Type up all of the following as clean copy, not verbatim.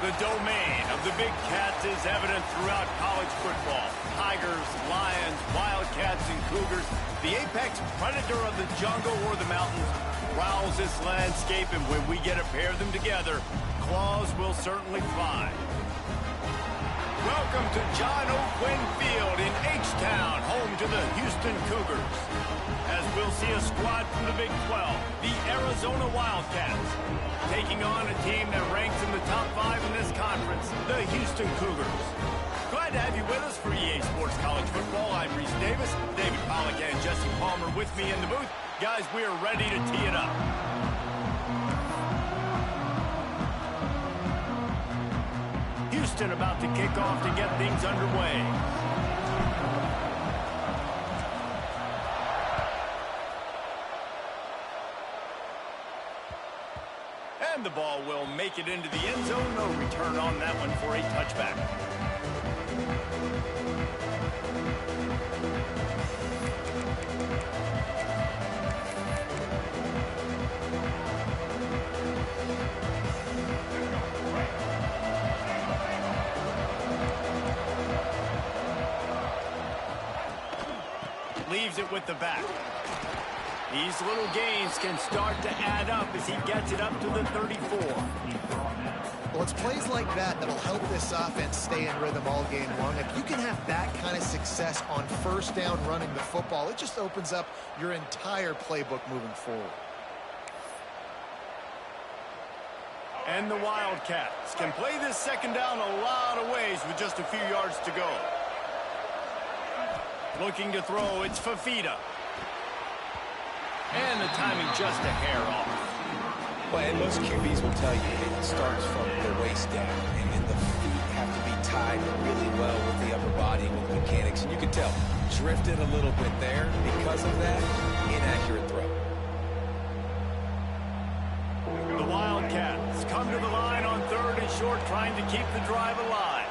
The domain of the big cats is evident throughout college football. Tigers, lions, wildcats, and cougars. The apex predator of the jungle or the mountains prowls this landscape, and when we get a pair of them together, claws will certainly fly. Welcome to John O. Quinn Field in H-Town, home to the Houston Cougars. As we'll see a squad from the Big 12, the Arizona Wildcats, taking on a team that ranks in the top 5 in this conference, the Houston Cougars. Glad to have you with us for EA Sports College Football. I'm Reese Davis, David Pollack and Jesse Palmer with me in the booth. Guys, we are ready to tee it up. Houston about to kick off to get things underway. And the ball will make it into the end zone. No return on that one for a touchback. Leaves it with the back. These little gains can start to add up as he gets it up to the 34. Well, it's plays like that that'll help this offense stay in rhythm all game long. If you can have that kind of success on first down running the football, it just opens up your entire playbook moving forward. And the Wildcats can play this second down a lot of ways with just a few yards to go. Looking to throw, it's Fafita. And the timing just a hair off. Well, and most QBs will tell you it starts from the waist down, and then the feet have to be tied really well with the upper body with mechanics. And you can tell, drifted a little bit there. Because of that, inaccurate throw. The Wildcats come to the line on 3rd and short, trying to keep the drive alive.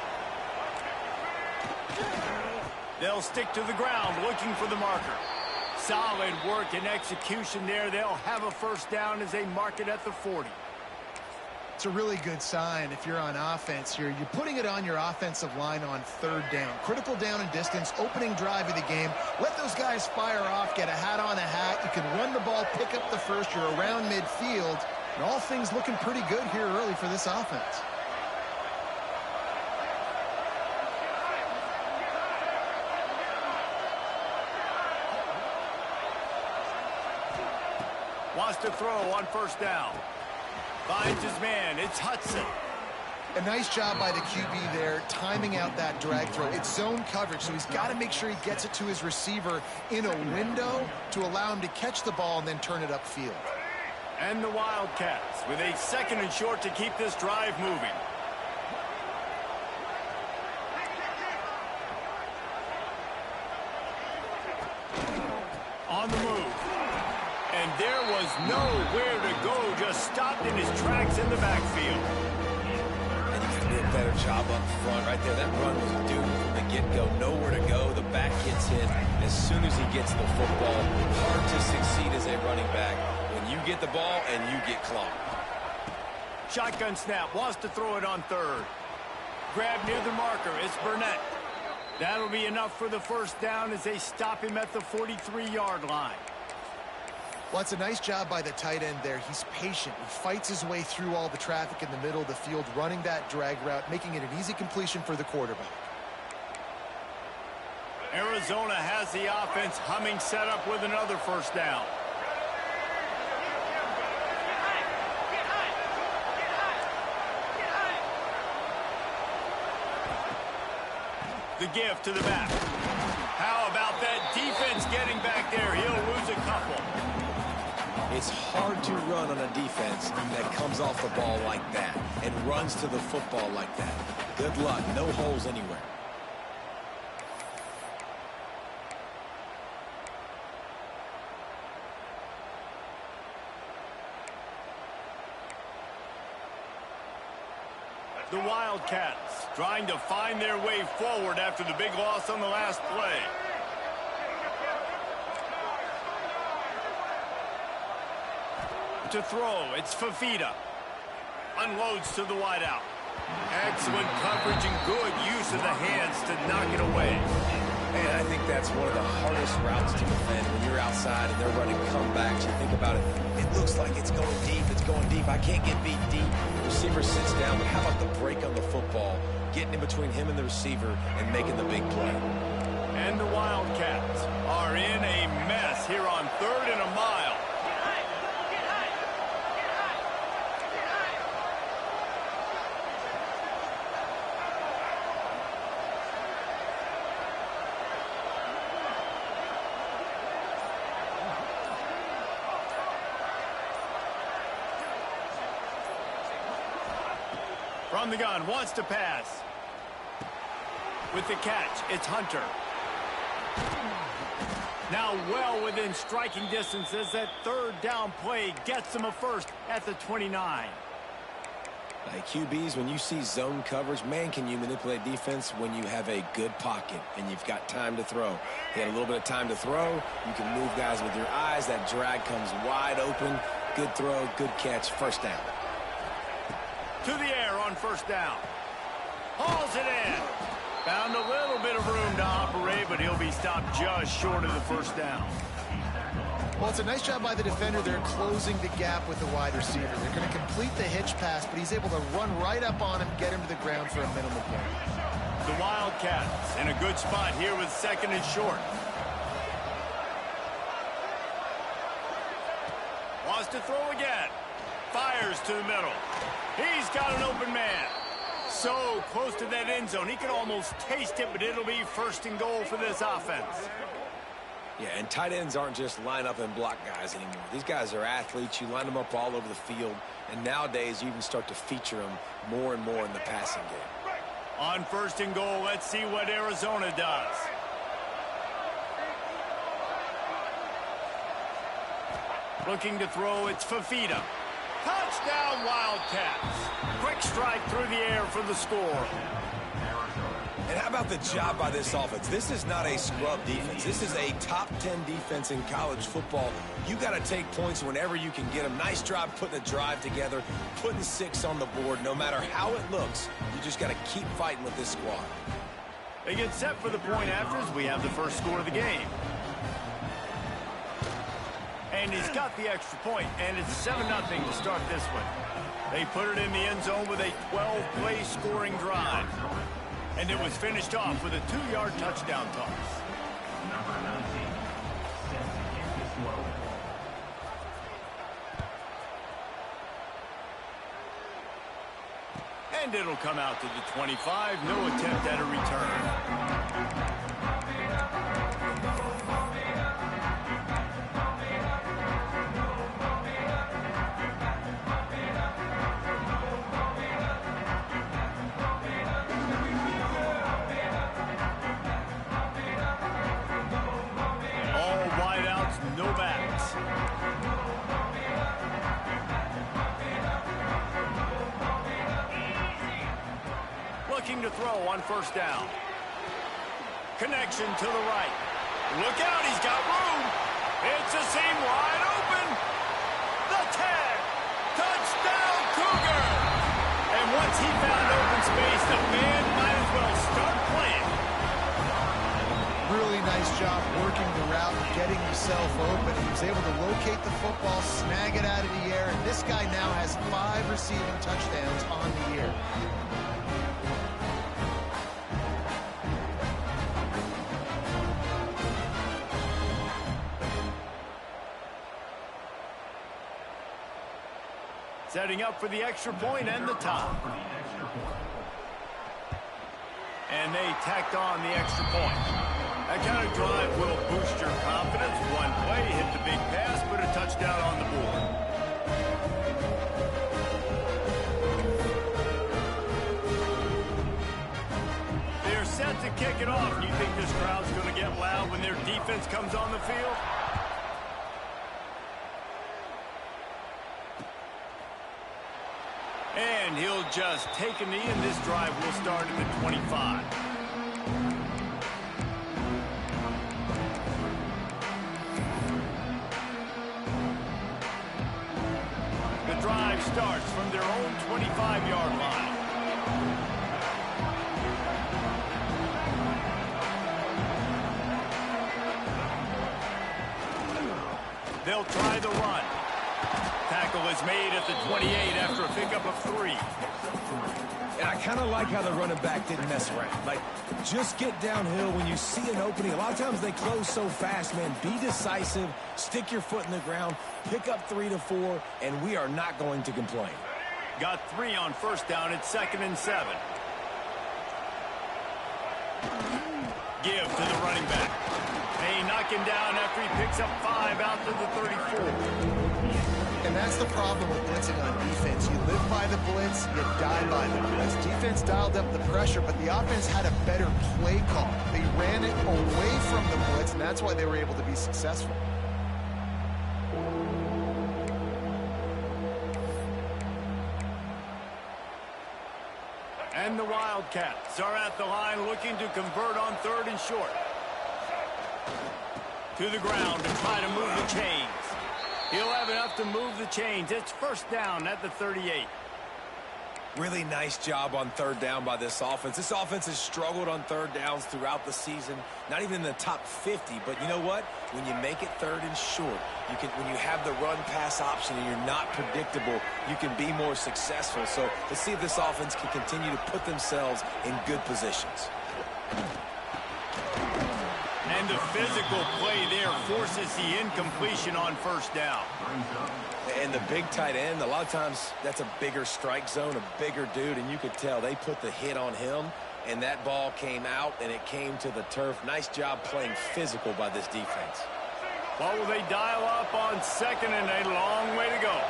They'll stick to the ground, looking for the marker. Solid work and execution there. They'll have a first down as they mark it at the 40. It's a really good sign if you're on offense here. You're putting it on your offensive line on 3rd down. Critical down and distance, opening drive of the game. Let those guys fire off, get a hat on a hat. You can run the ball, pick up the first. You're around midfield. And all things looking pretty good here early for this offense. Wants to throw on first down. Finds his man. It's Hudson. A nice job by the QB there, timing out that drag throw. It's zone coverage, so he's got to make sure he gets it to his receiver in a window to allow him to catch the ball and then turn it upfield. And the Wildcats with a 2nd and short to keep this drive moving. On the move. And there was nowhere to go, just stopped in his tracks in the backfield. And he did a better job up front right there. That run was due from the get-go. Nowhere to go. The back gets hit as soon as he gets the football. Hard to succeed as a running back when you get the ball and you get clocked. Shotgun snap, wants to throw it on 3rd. Grab near the marker, it's Burnett. That'll be enough for the first down as they stop him at the 43-yard line. Well, it's a nice job by the tight end there. He's patient. He fights his way through all the traffic in the middle of the field, running that drag route, making it an easy completion for the quarterback. Arizona has the offense humming, set up with another first down. The give to the back. How about that defense getting back there? He'll lose a couple. It's hard to run on a defense that comes off the ball like that and runs to the football like that. Good luck. No holes anywhere. The Wildcats trying to find their way forward after the big loss on the last play. To throw, it's Fafita. Unloads to the wideout. Excellent coverage and good use of the hands to knock it away. And I think that's one of the hardest routes to defend. When you're outside and they're running comebacks, you think about it, it looks like it's going deep, I can't get beat deep. The receiver sits down, but how about the break on the football, getting in between him and the receiver and making the big play. And the Wildcats are in a mess here on 3rd and a mile. From the gun, wants to pass. With the catch, it's Hunter. Now well within striking distance as that 3rd down play gets them a first at the 29. Like QBs, when you see zone coverage, man, can you manipulate defense when you have a good pocket and you've got time to throw. He had a little bit of time to throw. You can move guys with your eyes. That drag comes wide open. Good throw, good catch, first down. To the air on 1st down. Hauls it in. Found a little bit of room to operate, but he'll be stopped just short of the 1st down. Well, it's a nice job by the defender. They're closing the gap with the wide receiver. They're going to complete the hitch pass, but he's able to run right up on him, get him to the ground for a minimal gain. The Wildcats in a good spot here with 2nd and short. Wants to throw again. Fires to the middle. He's got an open man. So close to that end zone. He can almost taste it, but it'll be 1st and goal for this offense. Yeah, and tight ends aren't just line up and block guys anymore. These guys are athletes. You line them up all over the field. And nowadays, you even start to feature them more and more in the passing game. On 1st and goal, let's see what Arizona does. Looking to throw, it's Fafita. Touchdown, Wildcats. Quick strike through the air for the score. And how about the job by this offense? This is not a scrub defense. This is a top 10 defense in college football. You got to take points whenever you can get them. Nice job putting a drive together, putting 6 on the board. No matter how it looks, you just got to keep fighting with this squad. They get set for the point afters. We have the first score of the game. And he's got the extra point, and it's 7-0 to start this one. They put it in the end zone with a 12-play scoring drive. And it was finished off with a 2-yard touchdown toss. And it'll come out to the 25. No attempt at a return. No backs. Looking to throw on 1st down. Connection to the right. Look out, he's got room. It's a seam wide open. The tag. Touchdown, Cougar. And once he found open space, the band might as well start playing. Really nice job working the route and getting himself open. He was able to locate the football, snag it out of the air, and this guy now has 5 receiving touchdowns on the year. Setting up for the extra point and the top. And they tacked on the extra point. That kind of drive will boost your confidence. One play, hit the big pass, put a touchdown on the board. They're set to kick it off. Do you think this crowd's going to get loud when their defense comes on the field? And he'll just take a knee, and this drive will start at the 25. The drive starts from their own 25-yard line. They'll try the run. Tackle is made at the 28 after a pickup of 3. And I kind of like how the running back didn't mess around. Like, just get downhill when you see an opening. A lot of times they close so fast, man. Be decisive, stick your foot in the ground, pick up 3 to 4, and we are not going to complain. Got 3 on first down. It's 2nd and 7. Give to the running back. They knock him down after he picks up 5 out to the 34. And that's the problem with blitzing on defense. You live by the blitz, you die by the blitz. Defense dialed up the pressure, but the offense had a better play call. They ran it away from the blitz, and that's why they were able to be successful. And the Wildcats are at the line looking to convert on 3rd and short. To the ground to try to move the chains. He'll have enough to move the chains. It's first down at the 38. Really nice job on 3rd down by this offense. This offense has struggled on 3rd downs throughout the season. Not even in the top 50, but you know what? When you make it 3rd and short, when you have the run-pass option and you're not predictable, you can be more successful. So let's see if this offense can continue to put themselves in good positions. And the physical play there forces the incompletion on first down. And the big tight end, a lot of times that's a bigger strike zone, a bigger dude, and you could tell they put the hit on him, and that ball came out, and it came to the turf. Nice job playing physical by this defense. What will they dial up on 2nd and a long way to go?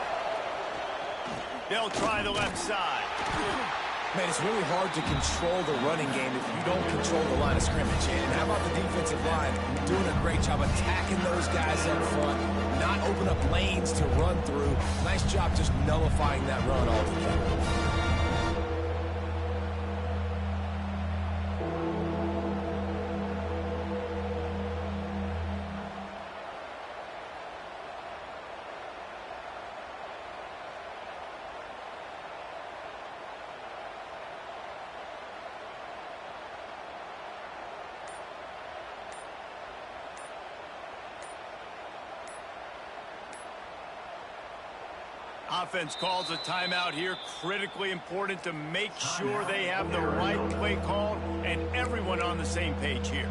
They'll try the left side. Man, it's really hard to control the running game if you don't control the line of scrimmage. And how about the defensive line doing a great job attacking those guys up front, not open up lanes to run through. Nice job just nullifying that run altogether. Offense calls a timeout here. Critically important to make sure they have the right play call and everyone on the same page here.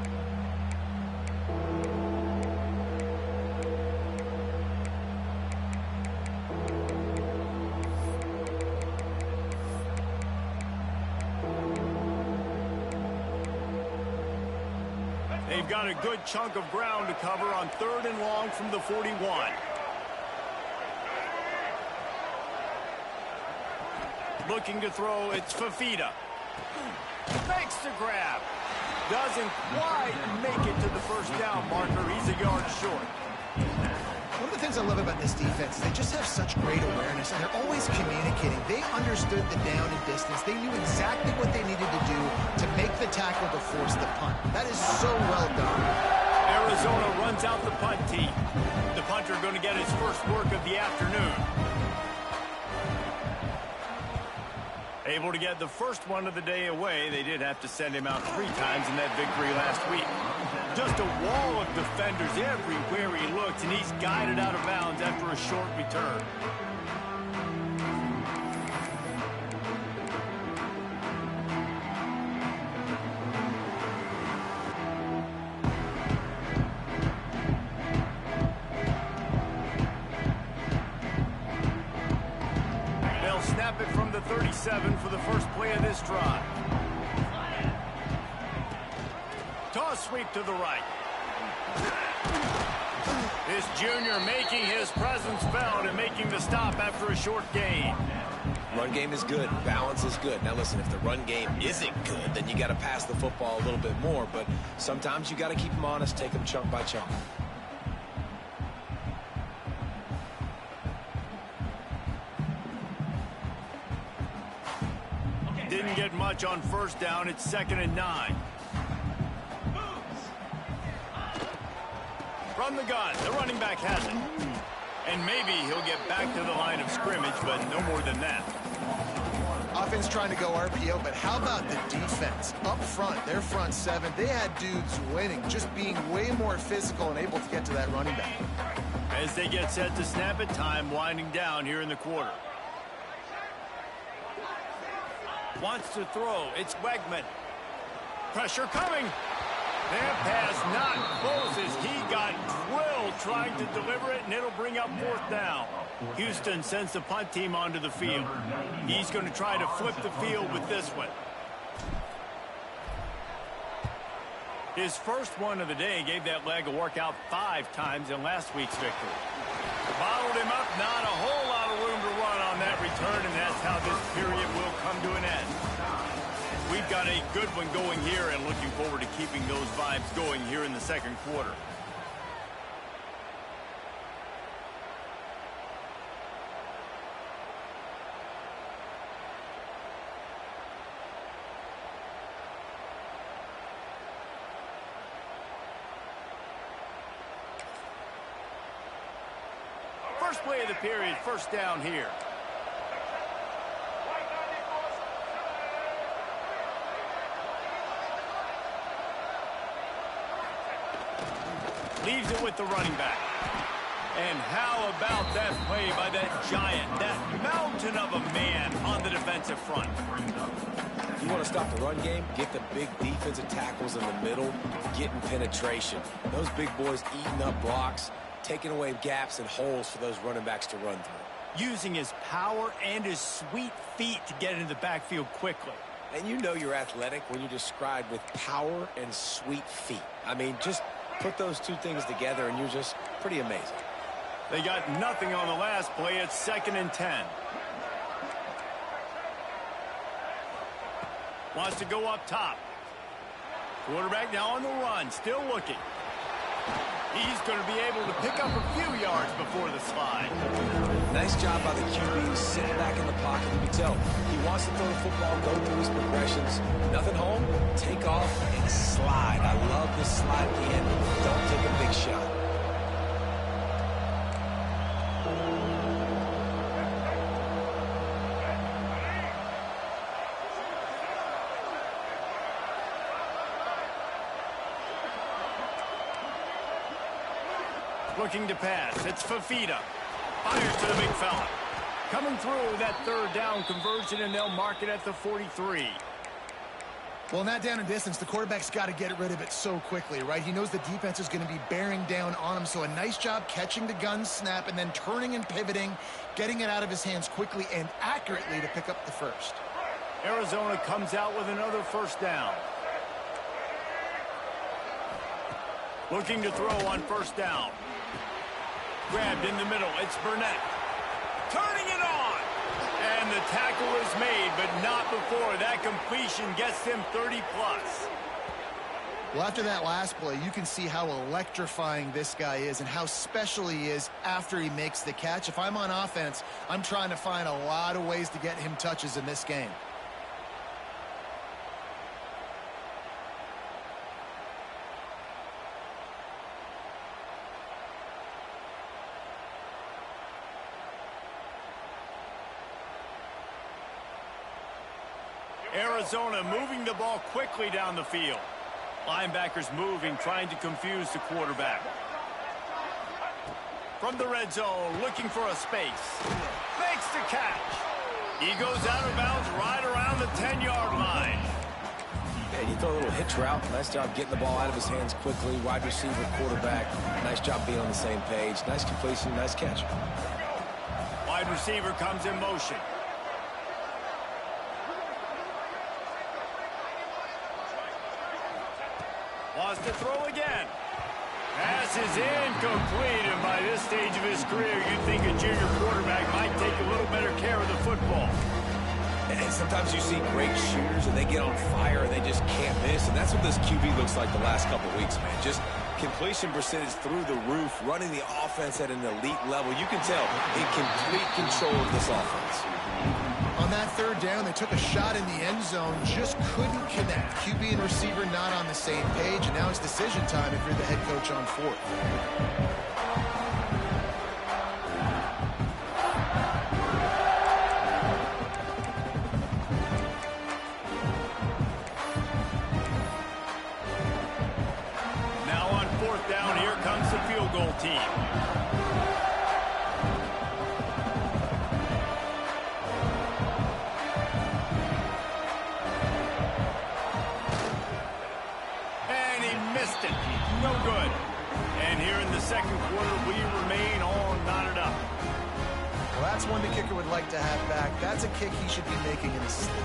They've got a good chunk of ground to cover on 3rd and long from the 41. Looking to throw, it's Fafita. Makes the grab. Doesn't quite make it to the first down marker. He's a yard short. One of the things I love about this defense, they just have such great awareness, and they're always communicating. They understood the down and distance. They knew exactly what they needed to do to make the tackle to force the punt. That is so well done. Arizona runs out the punt team. The punter going to get his first work of the afternoon. Able to get the first one of the day away. They did have to send him out 3 times in that victory last week. Just a wall of defenders everywhere he looks, and he's guided out of bounds after a short return. Snap it from the 37 for the first play of this drive. Toss sweep to the right. This junior making his presence felt and making the stop after a short gain. Run game is good. Balance is good. Now listen, if the run game isn't good, then you got to pass the football a little bit more. But sometimes you got to keep them honest, take them chunk by chunk. Didn't get much on first down. It's 2nd and 9. From the gun, the running back has it. And maybe he'll get back to the line of scrimmage, but no more than that. Offense trying to go RPO, but how about the defense? Up front, their front 7, they had dudes winning, just being way more physical and able to get to that running back. As they get set to snap it, time winding down here in the quarter. Wants to throw. It's Wegman. Pressure coming. That pass not close as he got drilled trying to deliver it, and it'll bring up 4th down. Houston sends the punt team onto the field. He's going to try to flip the field with this one. His first one of the day gave that leg a workout 5 times in last week's victory. Bottled him up, not a whole lot of room to run on that return, and that's how this period will come to an end. We've got a good one going here and looking forward to keeping those vibes going here in the second quarter. First play of the period, 1st down here. Leaves it with the running back. And how about that play by that giant, that mountain of a man on the defensive front? If you want to stop the run game, get the big defensive tackles in the middle, getting penetration. Those big boys eating up blocks, taking away gaps and holes for those running backs to run through. Using his power and his sweet feet to get into the backfield quickly. And you know you're athletic when you're described with power and sweet feet. I mean, just put those two things together and you're just pretty amazing. They got nothing on the last play. It's 2nd and 10. Wants to go up top. Quarterback now on the run, still looking. He's going to be able to pick up a few yards before the slide. Nice job by the QB sitting back in the pocket. You can tell he wants to throw the football, go through his progressions. Nothing home, take off and slide. I love this slide at the end. Don't take a big shot. Looking to pass. It's Fafita. Fires to the big fella. Coming through that 3rd down conversion, and they'll mark it at the 43. Well, in that down and distance, the quarterback's got to get rid of it so quickly, right? He knows the defense is going to be bearing down on him, so a nice job catching the gun snap and then turning and pivoting, getting it out of his hands quickly and accurately to pick up the 1st. Arizona comes out with another 1st down. Looking to throw on 1st down. Grabbed in the middle. It's Burnett. Turning it on. And the tackle is made, but not before. That completion gets him 30-plus. Well, after that last play, you can see how electrifying this guy is and how special he is after he makes the catch. If I'm on offense, I'm trying to find a lot of ways to get him touches in this game. Arizona moving the ball quickly down the field. Linebackers moving, trying to confuse the quarterback. From the red zone, looking for a space. Makes the catch. He goes out of bounds right around the 10-yard line. And you throw a little hitch route. Nice job getting the ball out of his hands quickly. Wide receiver, quarterback. Nice job being on the same page. Nice completion, nice catch. Wide receiver comes in motion. Wants to throw again. Pass is incomplete, and by this stage of his career, you'd think a junior quarterback might take a little better care of the football. And sometimes you see great shooters, and they get on fire, and they just can't miss, and that's what this QB looks like the last couple weeks, man. Just completion percentage through the roof, running the offense at an elite level. You can tell in complete control of this offense. On that 3rd down, they took a shot in the end zone, just couldn't connect. QB and receiver not on the same page, and now it's decision time if you're the head coach on 4th. Now on 4th down, here comes the field goal team. missed it. No good. And here in the second quarter, we remain all knotted up. Well, that's one the kicker would like to have back. That's a kick he should be making in his sleep.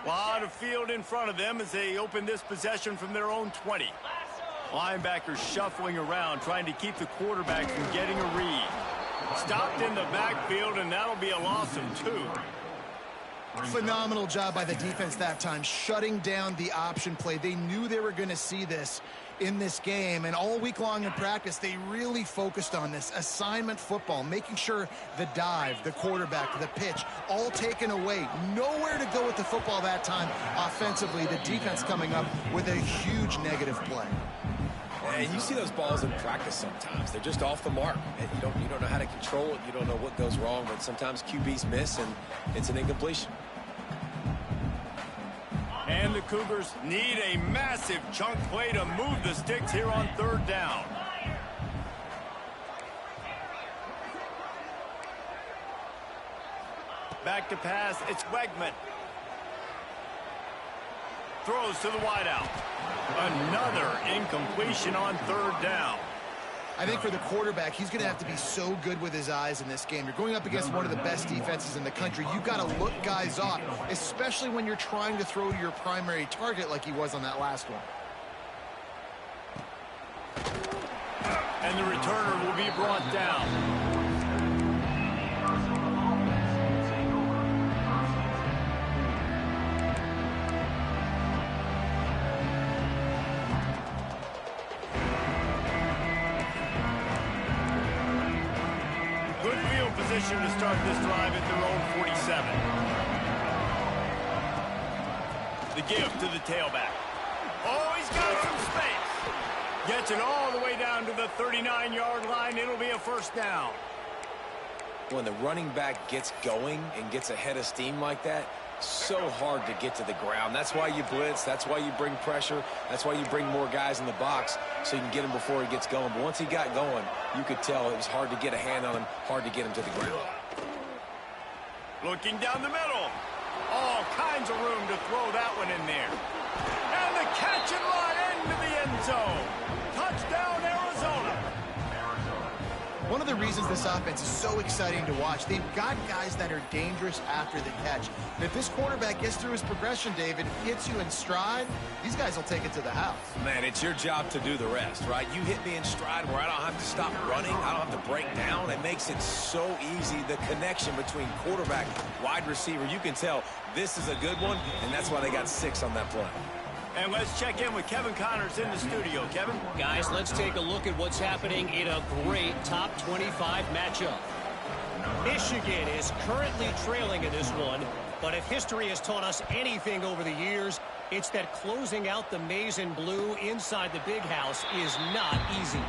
Lot of field in front of them as they open this possession from their own 20. Linebackers shuffling around, trying to keep the quarterback from getting a read. Stopped in the backfield, and that'll be a loss of 2. Phenomenal job by the defense that time, shutting down the option play. They knew they were going to see this in this game, and all week long in practice, they really focused on this assignment football, making sure the dive, the quarterback, the pitch, all taken away. Nowhere to go with the football that time offensively. The defense coming up with a huge negative play. And you see those balls in practice sometimes. They're just off the mark. And you don't know how to control it. You don't know what goes wrong, but sometimes QBs miss, and it's an incompletion. And the Cougars need a massive chunk play to move the sticks here on 3rd down. Back to pass, it's Wegman. Throws to the wideout. Another incompletion on 3rd down. I think for the quarterback, he's going to have to be so good with his eyes in this game. You're going up against one of the best defenses in the country. You've got to look guys off, especially when you're trying to throw to your primary target like he was on that last one. And the returner will be brought down. Position to start this drive at their own 47. The give to the tailback. Oh, he's got some space. Gets it all the way down to the 39-yard line. It'll be a 1st down. When the running back gets going and gets ahead of steam like that, so hard to get to the ground. That's why you blitz. That's why you bring pressure. That's why you bring more guys in the box so you can get him before he gets going. But once he got going, you could tell it was hard to get a hand on him, hard to get him to the ground. Looking down the middle. All kinds of room to throw that one in there. And the catch and run into the end zone. Touchdown, Arizona. One of the reasons this offense is so exciting to watch, they've got guys that are dangerous after the catch. And if this quarterback gets through his progression, David, hits you in stride, these guys will take it to the house. Man, it's your job to do the rest, right? You hit me in stride where I don't have to stop running. I don't have to break down. It makes it so easy. The connection between quarterback, wide receiver, you can tell this is a good one, and that's why they got 6 on that play. And let's check in with Kevin Connors in the studio. Kevin? Guys, let's take a look at what's happening in a great top 25 matchup. Michigan is currently trailing in this one, but if history has taught us anything over the years, it's that closing out the maize and blue inside the big house is not easy.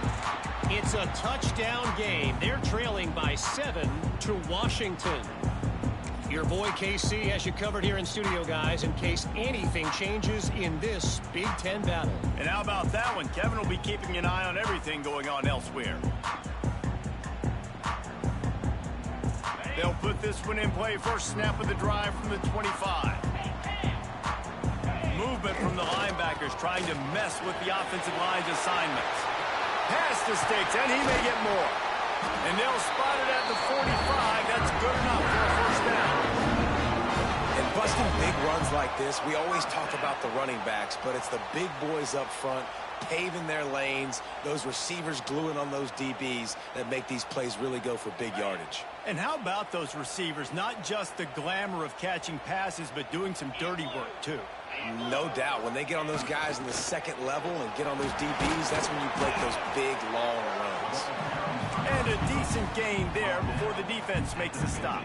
It's a touchdown game. They're trailing by 7 to Washington. Your boy KC has you covered here in studio, guys, in case anything changes in this Big Ten battle. And how about that one? Kevin will be keeping an eye on everything going on elsewhere. They'll put this one in play. First snap of the drive from the 25. Movement from the linebackers trying to mess with the offensive line's assignments. Pass to Sticks, and he may get more. And they'll spot it at the 45. That's good enough for a 1st down. And busting big runs like this, we always talk about the running backs, but it's the big boys up front paving their lanes, those receivers gluing on those DBs that make these plays really go for big yardage. And how about those receivers? Not just the glamour of catching passes, but doing some dirty work, too. No doubt. When they get on those guys in the second level and get on those DBs, that's when you break those big, long runs. And a decent gain there before the defense makes the stop.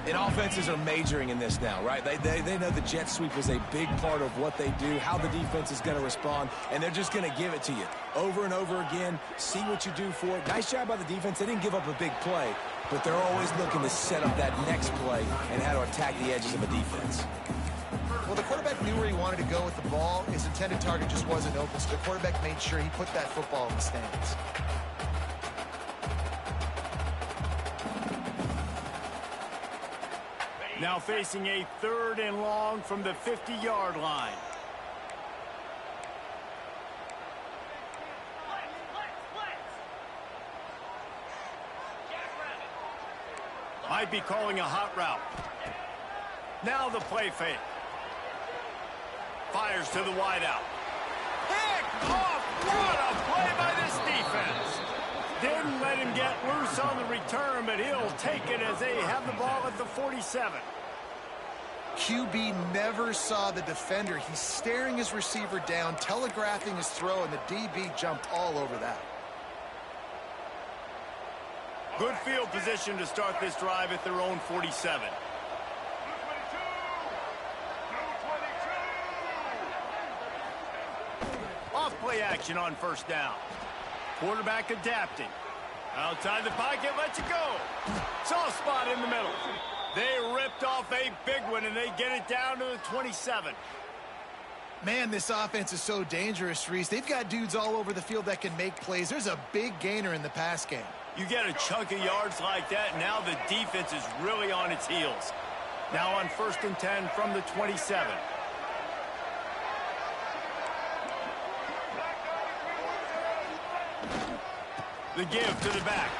And offenses are majoring in this now, right? They know the jet sweep is a big part of what they do, how the defense is going to respond, and they're just going to give it to you over and over again, see what you do for it. Nice job by the defense. They didn't give up a big play, but they're always looking to set up that next play and how to attack the edges of a defense. Well, the quarterback knew where he wanted to go with the ball. His intended target just wasn't open, so the quarterback made sure he put that football in the stands. Now facing a 3rd and long from the 50-yard line. Might be calling a hot route. Now the play fake. Fires to the wideout. Picked off! What a play by this defense! Didn't let him get loose on the return, but he'll take it as they have the ball at the 47. QB never saw the defender. He's staring his receiver down, telegraphing his throw, and the DB jumped all over that. Good field position to start this drive at their own 47. Off play action on 1st down. Quarterback adapting. Outside the pocket, lets it go. Soft spot in the middle. They ripped off a big one, and they get it down to the 27. Man, this offense is so dangerous, Reese. They've got dudes all over the field that can make plays. There's a big gainer in the pass game. You get a chunk of yards like that, now the defense is really on its heels. Now on 1st and 10 from the 27. The give to the back.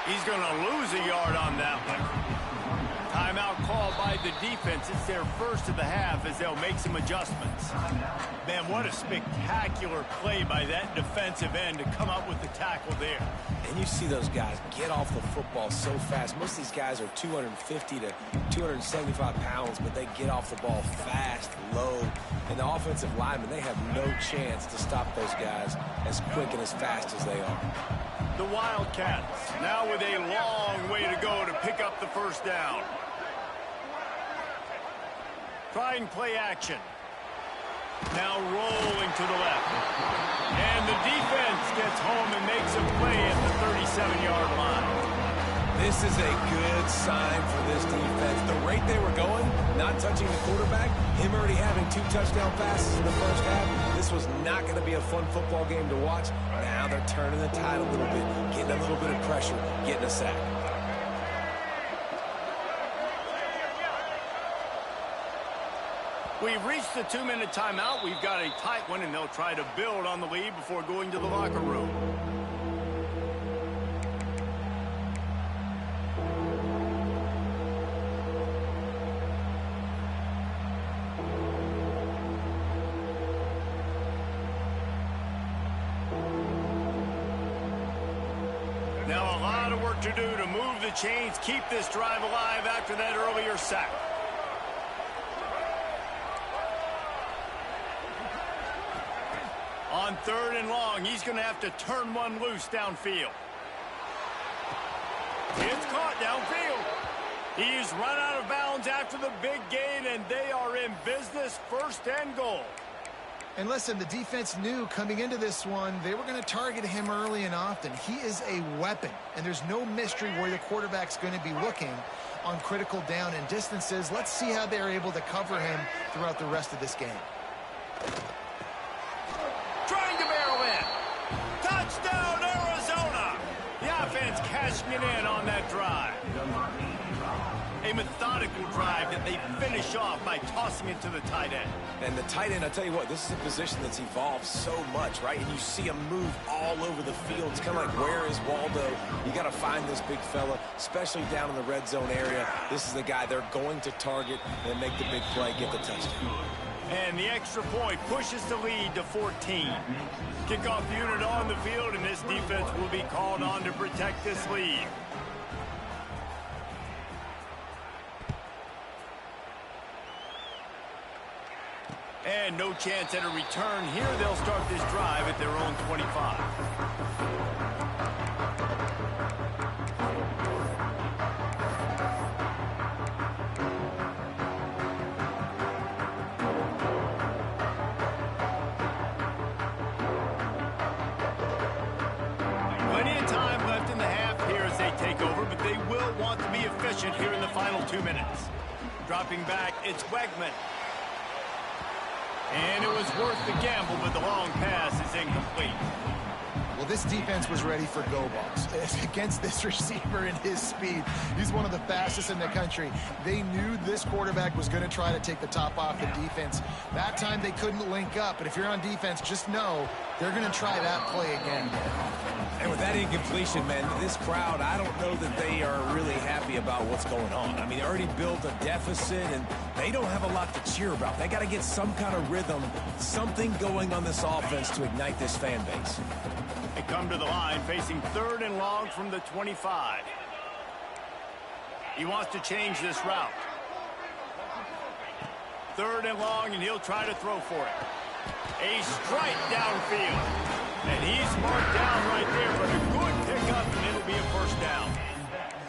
He's going to lose a yard on that one. Timeout called by the defense. It's their first of the half as they'll make some adjustments. Man, what a spectacular play by that defensive end to come up with the tackle there. And you see those guys get off the football so fast. Most of these guys are 250 to 275 pounds, but they get off the ball fast, low. And the offensive linemen, they have no chance to stop those guys as quick and as fast as they are. The Wildcats now with a long way to go to pick up the 1st down. Trying play action. Now rolling to the left. And the defense gets home and makes a play at the 37-yard line. This is a good sign for this defense. The rate they were going, not touching the quarterback, him already having 2 touchdown passes in the 1st half, this was not going to be a fun football game to watch. Now they're turning the tide a little bit, getting a little bit of pressure, getting a sack. We've reached the 2-minute timeout. We've got a tight one, and they'll try to build on the lead before going to the locker room. Now a lot of work to do to move the chains, keep this drive alive after that earlier sack. On 3rd and long, he's going to have to turn one loose downfield. It's caught downfield. He's run out of bounds after the big gain, and they are in business, 1st and goal. And listen, the defense knew coming into this one, they were going to target him early and often. He is a weapon, and there's no mystery where the quarterback's going to be looking on critical down and distances. Let's see how they're able to cover him throughout the rest of this game. Trying to barrel in. Touchdown, Arizona. The offense cashing it in on that drive. A methodical drive that they finish off by tossing it to the tight end. And the tight end, I'll tell you what, this is a position that's evolved so much, right? And you see him move all over the field. It's kind of like, where is Waldo? You got to find this big fella, especially down in the red zone area. This is the guy they're going to target and make the big play, get the touchdown. And the extra point pushes the lead to 14. Kickoff unit on the field, and this defense will be called on to protect this lead. And no chance at a return here. They'll start this drive at their own 25. Plenty of time left in the half here as they take over, but they will the final 2 minutes. Dropping back, it's Wegman. And it was worth the gamble, but the long pass is incomplete. Well, this defense was ready for go balls. Against this receiver and his speed, he's one of the fastest in the country. They knew this quarterback was going to try to take the top off the defense. That time they couldn't link up, but if you're on defense, just know they're going to try that play again. And with that incompletion, man, this crowd, I don't know that they are really happy about what's going on. I mean, they already built a deficit, and they don't have a lot to cheer about. They got to get some kind of rhythm, something going on this offense to ignite this fan base. They come to the line facing 3rd and long from the 25. He wants to change this route. 3rd and long, and he'll try to throw for it. A strike downfield. And he's marked down right there, but a good pickup, and it'll be a first down.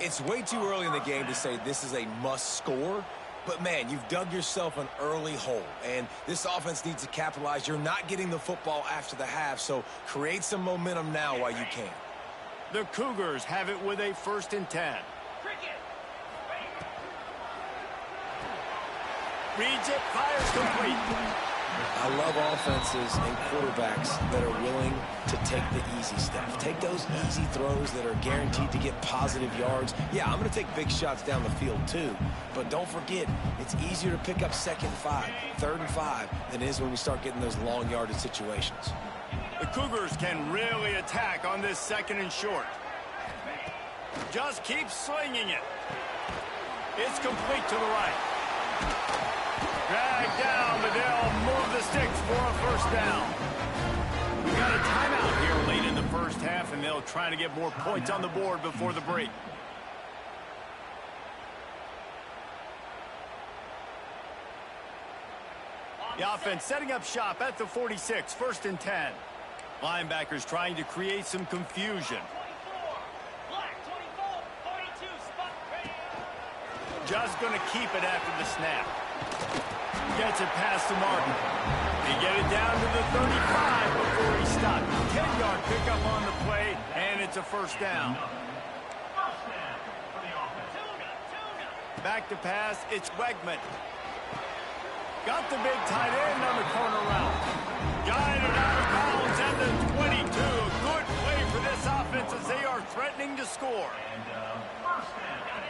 It's way too early in the game to say this is a must score. But, man, you've dug yourself an early hole, and this offense needs to capitalize. You're not getting the football after the half, so create some momentum now while you can. The Cougars have it with a 1st and 10. Reads it, fires complete. I love offenses and quarterbacks that are willing to take the easy stuff. Take those easy throws that are guaranteed to get positive yards. Yeah, I'm going to take big shots down the field too. But don't forget, it's easier to pick up 2nd and 5, 3rd and 5 than it is when we start getting those long yardage situations. The Cougars can really attack on this 2nd and short. Just keep slinging it. It's complete to the right. Drag down, but they'll move the sticks for a first down. We got a timeout here late in the first half, and they'll try to get more points on the board before the break. The offense setting up shop at the 46, 1st and 10. Linebackers trying to create some confusion. Just going to keep it after the snap. Gets it past the mark. They get it down to the 35 before he stopped. 10-yard pickup on the play, and it's a first down. Back to pass, it's Wegman. Got the big tight end on the corner route. Guided out of bounds at the 22. A good play for this offense as they are threatening to score.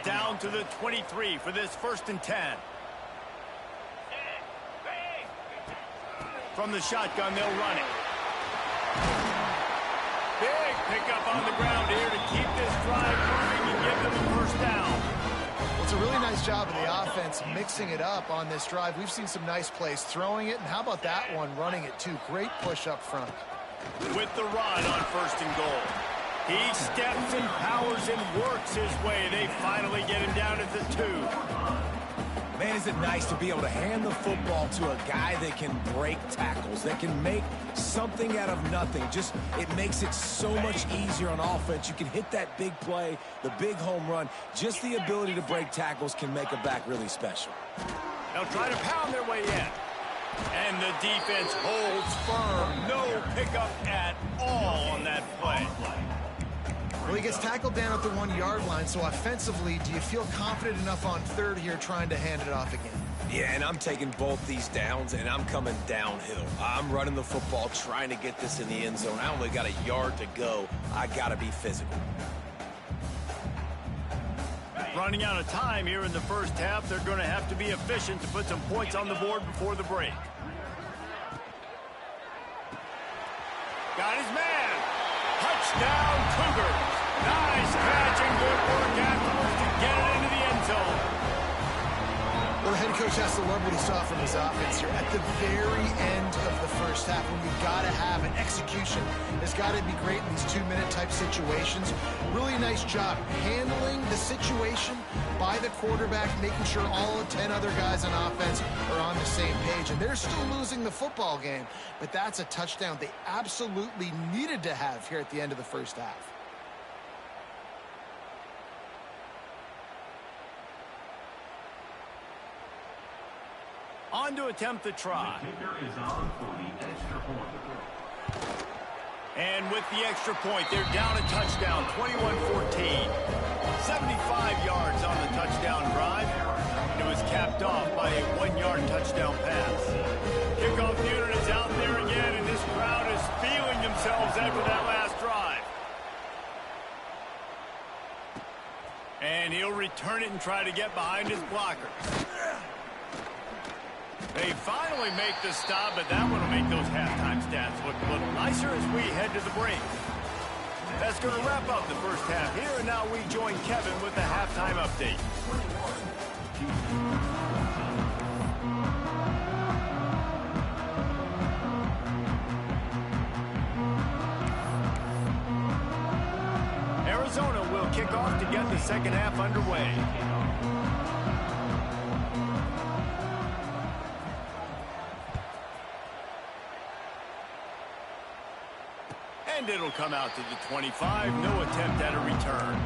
Down to the 23 for this 1st and 10. From the shotgun, they'll run it. Big pickup on the ground here to keep this drive moving and give them a first down. Well, it's a really nice job of the offense mixing it up on this drive. We've seen some nice plays throwing it, and how about that one running it too? Great push up front. With the run on 1st and goal. He steps and powers and works his way. They finally get him down at the 2. Man, is it nice to be able to hand the football to a guy that can break tackles, that can make something out of nothing. Just, it makes it so much easier on offense. You can hit that big play, the big home run. Just the ability to break tackles can make a back really special. They'll try to pound their way in. And the defense holds firm. No pickup at all on that play. Well, he gets tackled down at the 1-yard line, so offensively, do you feel confident enough on 3rd here trying to hand it off again? Yeah, and I'm taking both these downs, and I'm coming downhill. I'm running the football, trying to get this in the end zone. I only got a yard to go. I got to be physical. Running out of time here in the first half. They're going to have to be efficient to put some points on the board before the break. Got his man. Touchdown, Cougars. Nice catch and good work afterwards to get it into the end zone. Well, the head coach has to love what he saw from his offense here. At the very end of the first half, when you've got to have an execution, has got to be great in these 2-minute type situations. Really nice job handling the situation by the quarterback, making sure all 10 other guys on offense are on the same page. And they're still losing the football game, but that's a touchdown they absolutely needed to have here at the end of the first half. On to attempt the try. And with the extra point, they're down a touchdown, 21-14. 75 yards on the touchdown drive. It was capped off by a 1-yard touchdown pass. Kickoff unit is out there again, and this crowd is feeling themselves after that last drive. And he'll return it and try to get behind his blockers. They finally make the stop, but that one will make those halftime stats look a little nicer as we head to the break. That's going to wrap up the first half here, and now we join Kevin with the halftime update. Arizona will kick off to get the second half underway. And it'll come out to the 25. No attempt at a return.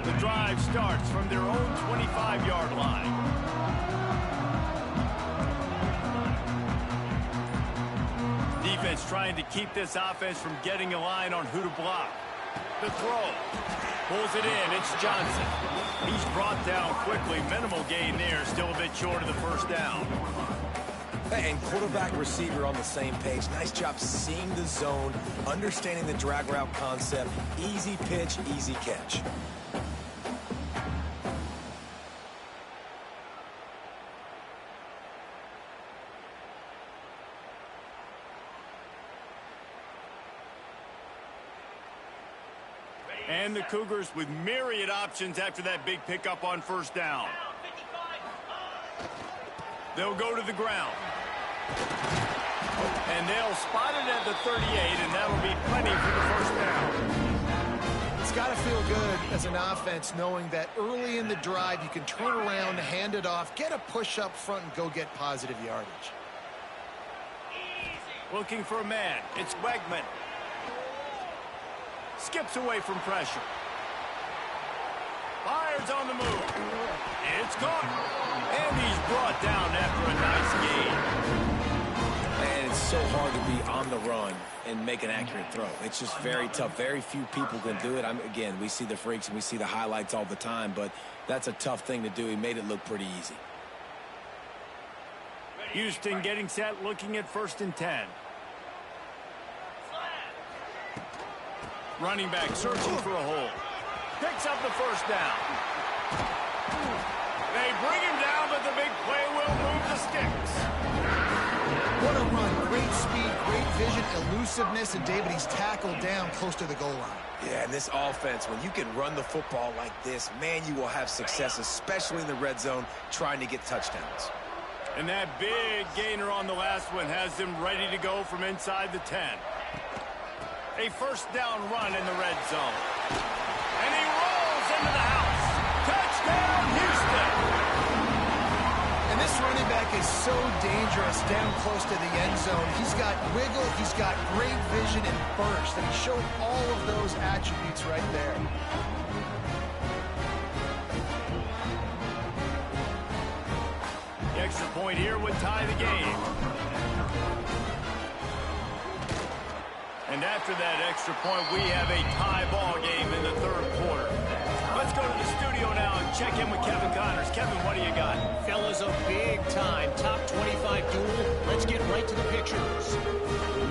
The drive starts from their own 25-yard line. Defense trying to keep this offense from getting a line on who to block. The throw. Pulls it in. It's Johnson. He's brought down quickly. Minimal gain there. Still a bit short of the first down. And quarterback receiver on the same page. Nice job seeing the zone, understanding the drag route concept. Easy pitch, easy catch. And the Cougars with myriad options after that big pickup on first down. They'll go to the ground. And they'll spot it at the 38, and that'll be plenty for the first down. It's got to feel good as an offense knowing that early in the drive you can turn around, hand it off, get a push up front, and go get positive yardage. Looking for a man. It's Wegman. Skips away from pressure. Fires on the move. It's caught. And he's brought down after a nice gain. And it's so hard to be on the run and make an accurate throw. It's just very tough. Very few people can do it. Again, we see the freaks and we see the highlights all the time, but that's a tough thing to do. He made it look pretty easy. Houston getting set, looking at 1st and 10. Running back searching for a hole. Picks up the first down. They bring him down, but the big play will move the sticks. What a run. Great speed, great vision, elusiveness, and David, he's tackled down close to the goal line. Yeah, and this offense, when you can run the football like this, man, you will have success, especially in the red zone, trying to get touchdowns. And that big gainer on the last one has them ready to go from inside the 10. A first down run in the red zone. And he rolls into the house. Touchdown, Houston! And this running back is so dangerous down close to the end zone. He's got wiggle, he's got great vision and burst, and he showed all of those attributes right there. The extra point here would tie the game. And after that extra point, we have a tie ball game in the third quarter. Let's go to the studio now and check in with Kevin Connors. Kevin, what do you got? Fellas, a big-time top 25 duel. Let's get right to the pictures.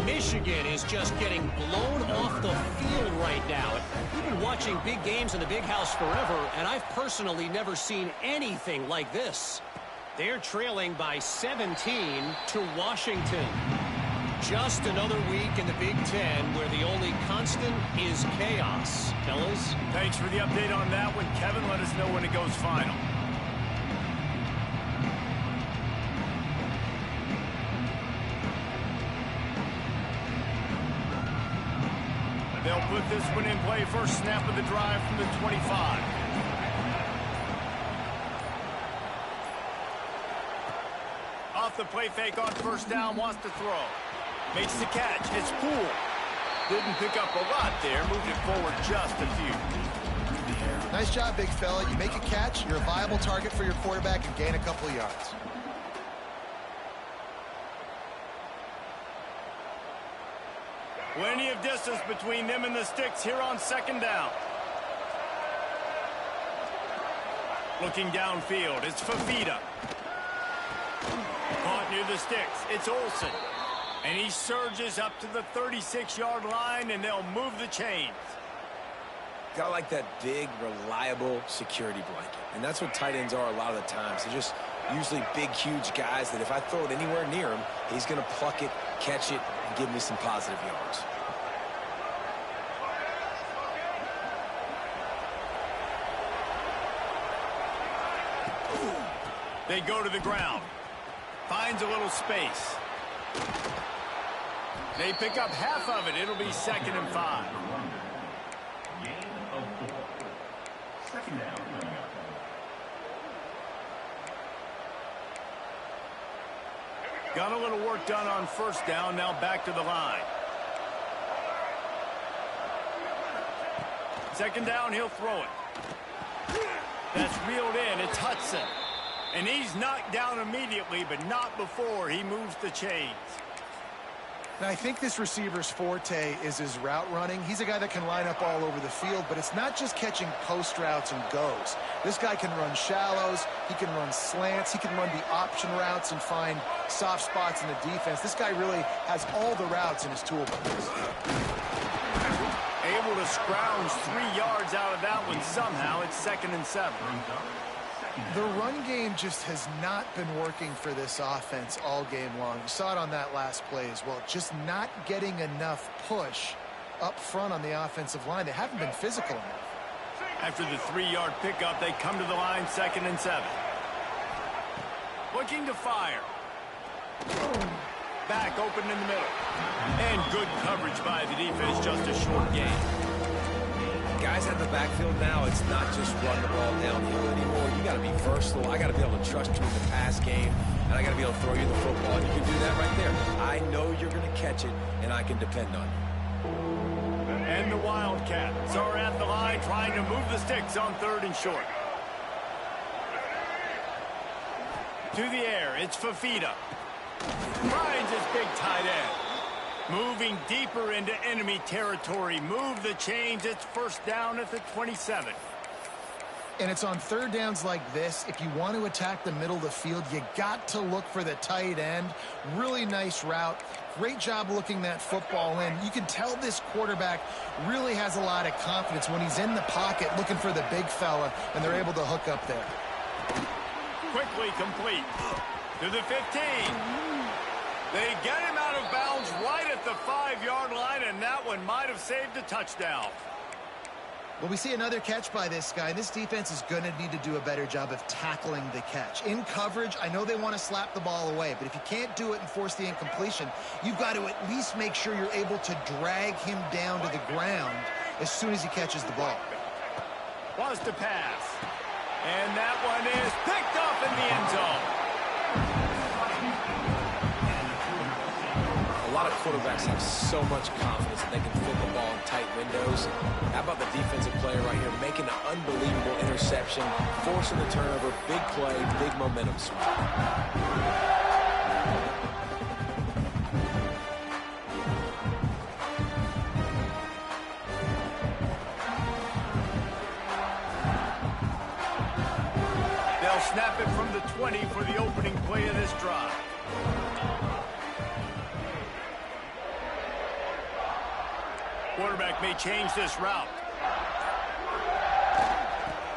Michigan is just getting blown off the field right now. We've been watching big games in the Big House forever, and I've personally never seen anything like this. They're trailing by 17 to Washington. Just another week in the Big Ten where the only constant is chaos. Fellas? Thanks for the update on that one. Kevin, let us know when it goes final. They'll put this one in play. First snap of the drive from the 25. off the play fake on first down, wants to throw. Makes the catch. It's Poole. Didn't pick up a lot there. Moved it forward just a few. Nice job, big fella. You make a catch, you're a viable target for your quarterback and gain a couple of yards. Plenty of distance between them and the sticks here on second down. Looking downfield, it's Fafita. Caught near the sticks, it's Olsen. And he surges up to the 36-yard line, and they'll move the chains. Got like that big, reliable security blanket. And that's what tight ends are a lot of the times. They're just usually big, huge guys that if I throw it anywhere near him, he's going to pluck it, catch it, and give me some positive yards. They go to the ground. Finds a little space. They pick up half of it. It'll be 2nd and 5. Got a little work done on first down. Now back to the line. 2nd down, he'll throw it. That's reeled in. It's Hudson. And he's knocked down immediately, but not before he moves the chains. Now, I think this receiver's forte is his route running. He's a guy that can line up all over the field, but it's not just catching post routes and goes. This guy can run shallows, he can run slants, he can run the option routes and find soft spots in the defense. This guy really has all the routes in his toolbox. Able to scrounge 3 yards out of that one somehow. It's 2nd and 7. The run game just has not been working for this offense all game long. You saw it on that last play as well. Just not getting enough push up front on the offensive line. They haven't been physical enough. After the 3-yard pickup, they come to the line, 2nd and 7. Looking to fire. Back open in the middle. And good coverage by the defense, just a short gain. Guys at the backfield now, it's not just run the ball downhill anymore. You got to be versatile. I got to be able to trust you in the pass game, and I got to be able to throw you the football. And you can do that right there. I know you're going to catch it, and I can depend on you. And the Wildcats are at the line trying to move the sticks on 3rd and short. To the air, it's Fafita. Finds his big tight end. Moving deeper into enemy territory. Move the chains. It's 1st down at the 27. And it's on 3rd downs like this. If you want to attack the middle of the field, you got to look for the tight end. Really nice route. Great job looking that football in. You can tell this quarterback really has a lot of confidence when he's in the pocket looking for the big fella, and they're able to hook up there. Quickly complete. To the 15. They get him out of bounds right at the 5-yard line, and that one might have saved a touchdown. Well, we see another catch by this guy. This defense is going to need to do a better job of tackling the catch. In coverage, I know they want to slap the ball away, but if you can't do it and force the incompletion, you've got to at least make sure you're able to drag him down to the ground as soon as he catches the ball. Wants to pass. And that one is picked up in the end zone. A lot of quarterbacks have so much confidence that they can fit the ball in tight windows. How about the defensive player right here making an unbelievable interception, forcing the turnover, big play, big momentum swing. They'll snap it from the 20 for the opening play of this drive. Quarterback may change this route.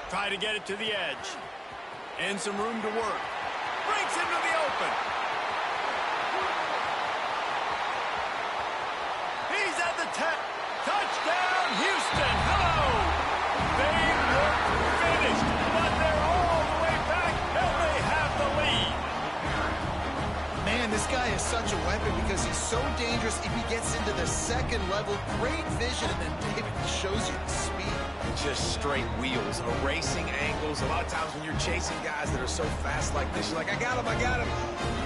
Try to get it to the edge. And some room to work. Breaks into the open. He's at the 10. Touchdown, Houston. Hello. They look finished, but they're all the way back, and they have the lead. Man, this guy is such a weapon because he's so dangerous if he gets into the second level. Great vision, and then David shows you the speed. just straight wheels, erasing angles. A lot of times when you're chasing guys that are so fast like this, you're like, I got him, I got him.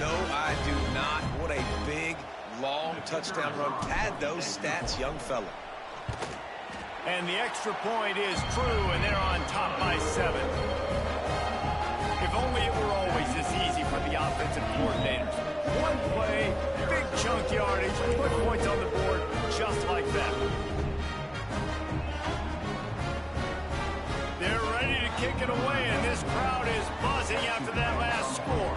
No, I do not. What a big, long touchdown run. Pad those stats, young fella. And the extra point is true, and they're on top by 7. If only it were always this easy for the offensive coordinators. One play, big chunk yardage, put points on the board just like that. They're ready to kick it away, and this crowd is buzzing after that last score.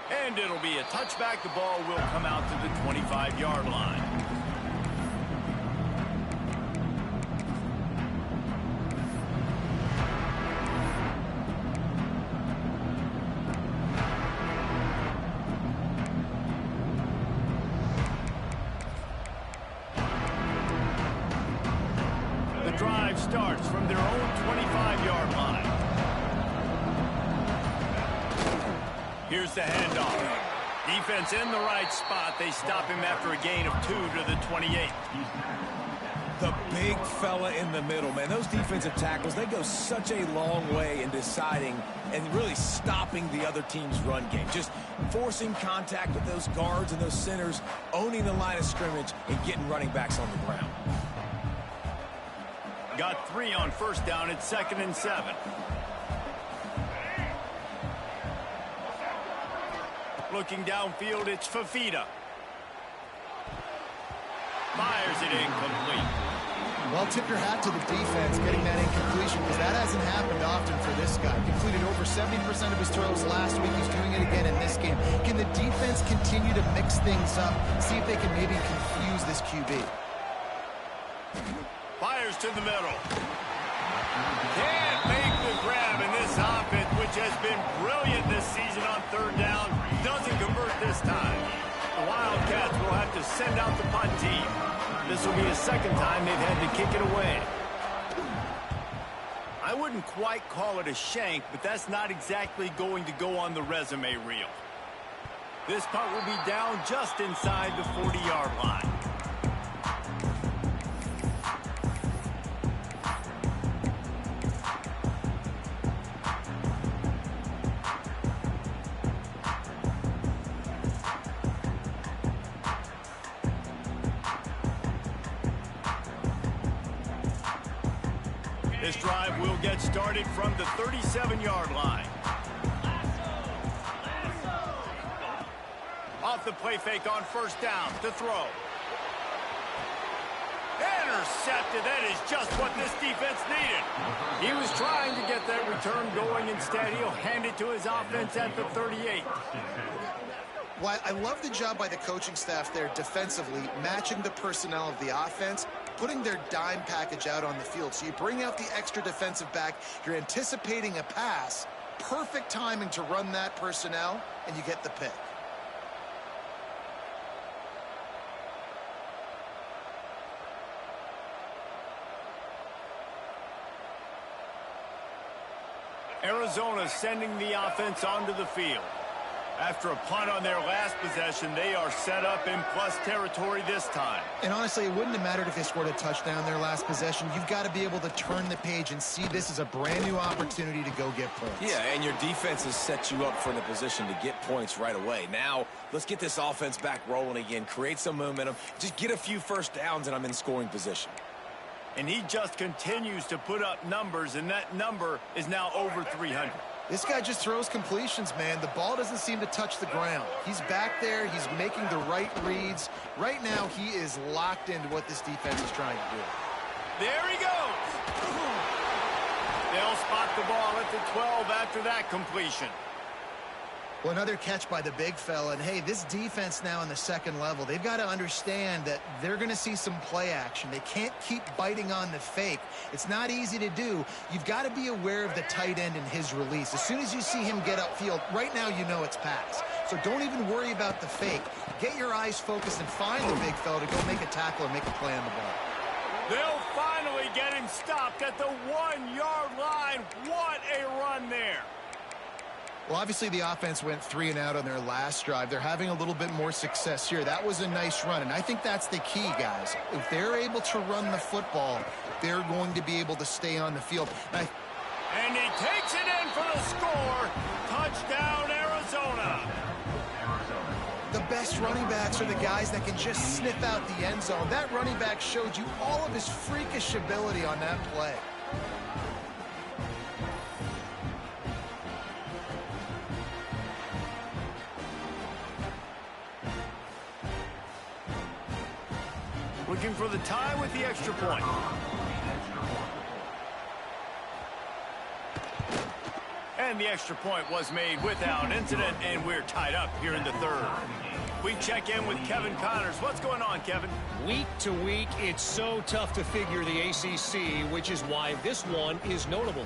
And it'll be a touchback. The ball will come out to the 25-yard line. The drive starts from their own 25-yard line. Here's the handoff. Defense in the right spot. They stop him after a gain of 2 to the 28. The big fella in the middle, man. Those defensive tackles, they go such a long way in deciding and really stopping the other team's run game. Just forcing contact with those guards and those centers, owning the line of scrimmage, and getting running backs on the ground. Got 3 on first down. It's 2nd and 7. Looking downfield, it's Fafita. Fires it incomplete. Well, tip your hat to the defense getting that incompletion, because that hasn't happened often for this guy. Completed over 70% of his throws last week. He's doing it again in this game. Can the defense continue to mix things up, see if they can maybe confuse this QB? Fires to the middle. Can't make the grab, and this offense, which has been brilliant this season on 3rd down, doesn't convert this time. The Wildcats will have to send out the punt team. This will be the 2nd time they've had to kick it away. I wouldn't quite call it a shank, but that's not exactly going to go on the resume reel. This punt will be down just inside the 40-yard line. This drive will get started from the 37-yard line. Off the play fake on 1st down to throw. Intercepted. That is just what this defense needed. He was trying to get that return going. Instead, he'll hand it to his offense at the 38. Well, I love the job by the coaching staff there defensively, matching the personnel of the offense, putting their dime package out on the field. So you bring out the extra defensive back, you're anticipating a pass, perfect timing to run that personnel, and you get the pick. Arizona sending the offense onto the field. After a punt on their last possession, they are set up in plus territory this time. And honestly, it wouldn't have mattered if they scored a touchdown their last possession. You've got to be able to turn the page and see this as a brand new opportunity to go get points. Yeah, and your defense has set you up for the position to get points right away. Now, let's get this offense back rolling again, create some momentum, just get a few first downs, and I'm in scoring position. And he just continues to put up numbers, and that number is now over 300. This guy just throws completions, man. The ball doesn't seem to touch the ground. He's back there. He's making the right reads. Right now, he is locked into what this defense is trying to do. There he goes. They'll spot the ball at the 12 after that completion. Well, another catch by the big fella. And, hey, this defense now in the 2nd level, they've got to understand that they're going to see some play action. They can't keep biting on the fake. It's not easy to do. You've got to be aware of the tight end and his release. As soon as you see him get upfield, right now you know it's pass. So don't even worry about the fake. Get your eyes focused and find the big fella to go make a tackle or make a play on the ball. They'll finally getting stopped at the 1-yard line. What a run there. Well, obviously the offense went 3 and out on their last drive. They're having a little bit more success here. That was a nice run, and I think that's the key, guys. If they're able to run the football, they're going to be able to stay on the field. And he takes it in for the score. Touchdown, Arizona. The best running backs are the guys that can just sniff out the end zone. That running back showed you all of his freakish ability on that play. Looking for the tie with the extra point. And the extra point was made without incident, and we're tied up here in the third. We check in with Kevin Connors. What's going on, Kevin? Week to week, it's so tough to figure the ACC, which is why this one is notable.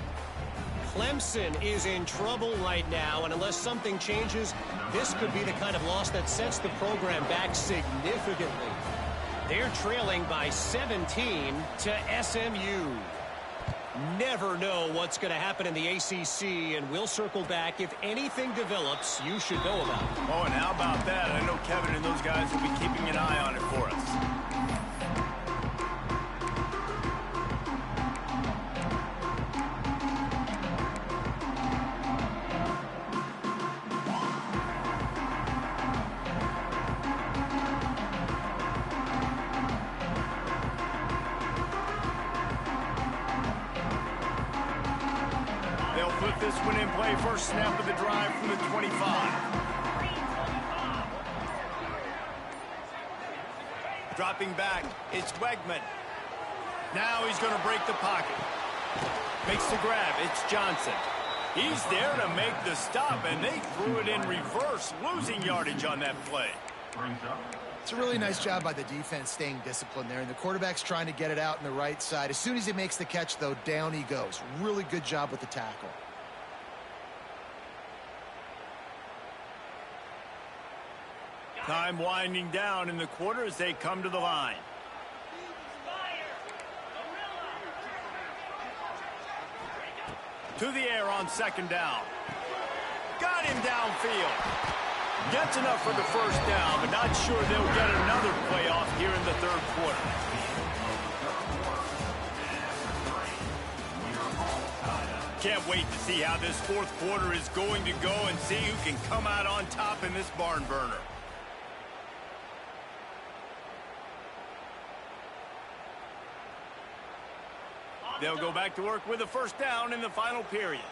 Clemson is in trouble right now, and unless something changes, this could be the kind of loss that sets the program back significantly. They're trailing by 17 to SMU. Never know what's going to happen in the ACC, and we'll circle back if anything develops you should know about. Oh, and how about that? I know Kevin and those guys will be keeping an eye on it for us. Put this one in play. First snap of the drive from the 25. Dropping back, it's Wegman. Now he's going to break the pocket. Makes the grab, it's Johnson. He's there to make the stop, and they threw it in reverse, losing yardage on that play. It's a really nice job by the defense staying disciplined there, and the quarterback's trying to get it out on the right side. As soon as he makes the catch, though, down he goes. Really good job with the tackle. Time winding down in the quarter as they come to the line. To the air on second down. Got him downfield. Gets enough for the first down, but not sure they'll get another playoff here in the third quarter. Can't wait to see how this fourth quarter is going to go and see who can come out on top in this barn burner. They'll go back to work with a first down in the final period.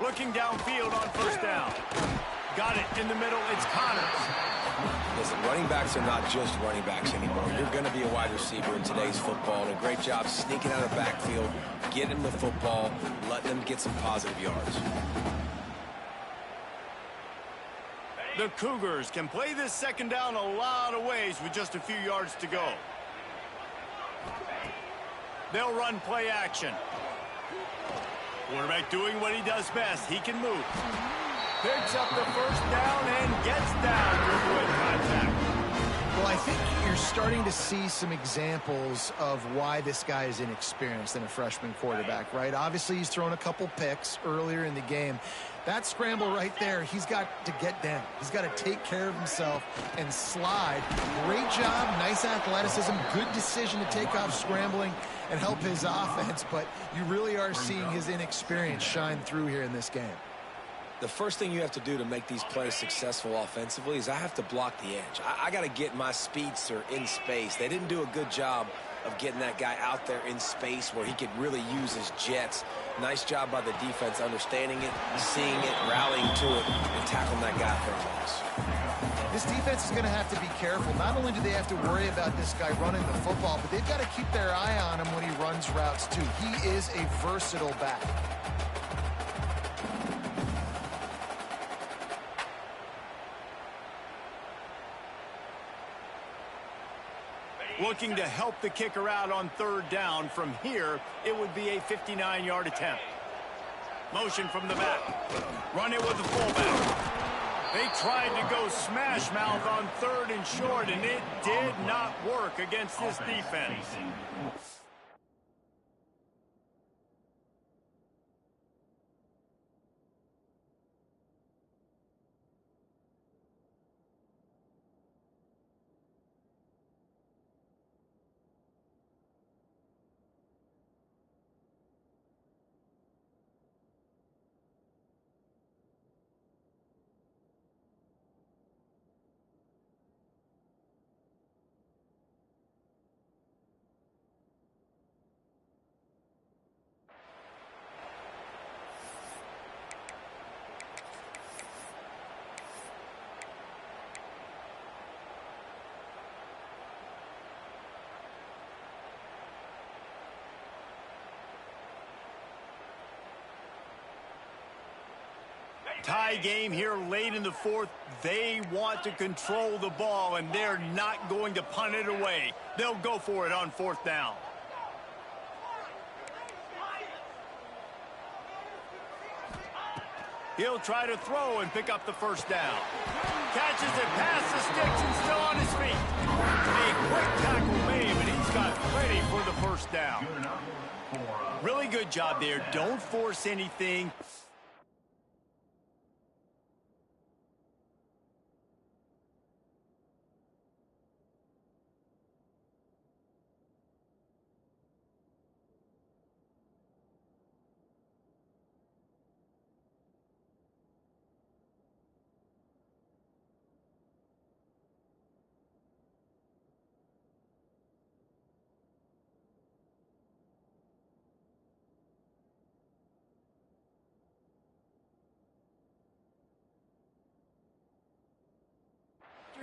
Looking downfield on first down. Got it in the middle. It's Connors. Listen, running backs are not just running backs anymore. You're going to be a wide receiver in today's football. And a great job sneaking out of the backfield, getting them the football, letting them get some positive yards. The Cougars can play this second down a lot of ways with just a few yards to go. They'll run play action. Quarterback doing what he does best. He can move. Picks up the first down and gets down through good contact. Well, I think you're starting to see some examples of why this guy is inexperienced in a freshman quarterback, right? Obviously, he's thrown a couple picks earlier in the game. That scramble right there, he's got to get down. He's got to take care of himself and slide. Great job, nice athleticism, good decision to take off scrambling and help his offense, but you really are seeing his inexperience shine through here in this game. The first thing you have to do to make these plays successful offensively is I have to block the edge. I got to get my speedster in space. They didn't do a good job of getting that guy out there in space where he could really use his jets. Nice job by the defense understanding it, seeing it, rallying to it, and tackling that guy for a loss. This defense is going to have to be careful. Not only do they have to worry about this guy running the football, but they've got to keep their eye on him when he runs routes too. He is a versatile back. Looking to help the kicker out on third down. From here, it would be a 59-yard attempt. Motion from the back. Run it with the fullback. They tried to go smash mouth on 3rd and short, and it did not work against this defense. Tie game here late in the 4th. They want to control the ball, and they're not going to punt it away. They'll go for it on 4th down. He'll try to throw and pick up the 1st down. Catches it past the sticks and still on his feet. A quick tackle made, but he's got ready for the 1st down. Really good job there. Don't force anything.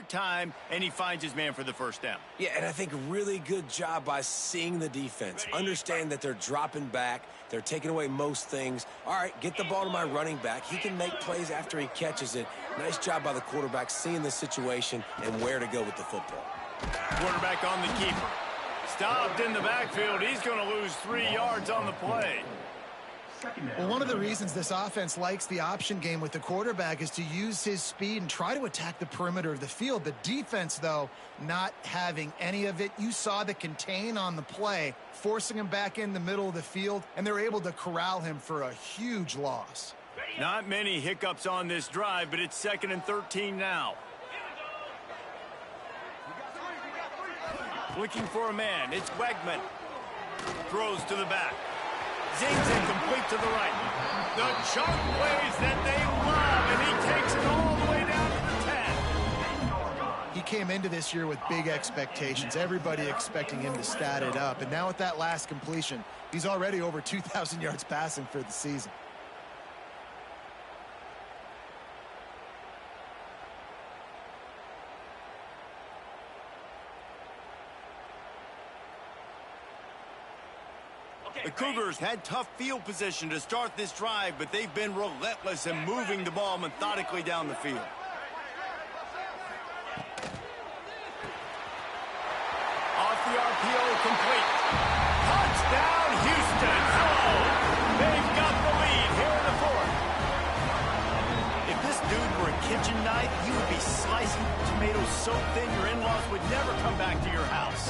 Time, and he finds his man for the 1st down. Yeah, and I think really good job by seeing the defense. Understand that they're dropping back. They're taking away most things. All right, get the ball to my running back. He can make plays after he catches it. Nice job by the quarterback seeing the situation and where to go with the football. Quarterback on the keeper. Stopped in the backfield. He's going to lose 3 yards on the play. Well, one of the reasons this offense likes the option game with the quarterback is to use his speed and try to attack the perimeter of the field. The defense, though, not having any of it. You saw the contain on the play, forcing him back in the middle of the field, and they're able to corral him for a huge loss. Not many hiccups on this drive, but it's 2nd and 13 now. Looking for a man. It's Wegman. Throws to the back. Zings it complete to the right. The chunk plays that they love, and he takes it all the way down to the 10. He came into this year with big expectations. Everybody expecting him to stat it up. And now with that last completion, he's already over 2,000 yards passing for the season. The Cougars had tough field position to start this drive, but they've been relentless in moving the ball methodically down the field. Off the RPO, complete. Touchdown, Houston. Oh, they've got the lead here in the 4th. If this dude were a kitchen knife, he would be slicing tomatoes so thin your in-laws would never come back to your house.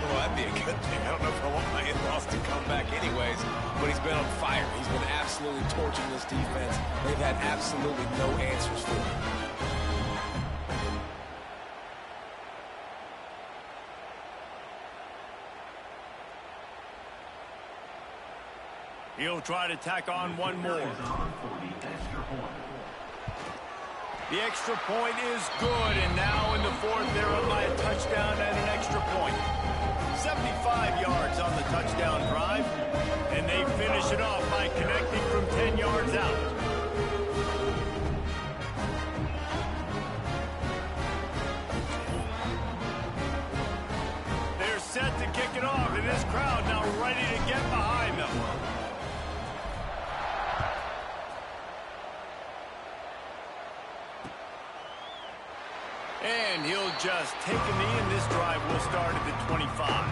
Well, that'd be a good thing. I don't know if I want my in-laws to come back anyways, but he's been on fire. He's been absolutely torching this defense. They've had absolutely no answers for him. He'll try to tack on one more. The extra point is good, and now in the 4th, they're up by a touchdown and an extra point. 75 yards on the touchdown drive, and they finish it off by connecting from 10 yards out. They're set to kick it off, and this crowd now ready to get behind them. And he'll just take a knee, and this drive will start at the 25.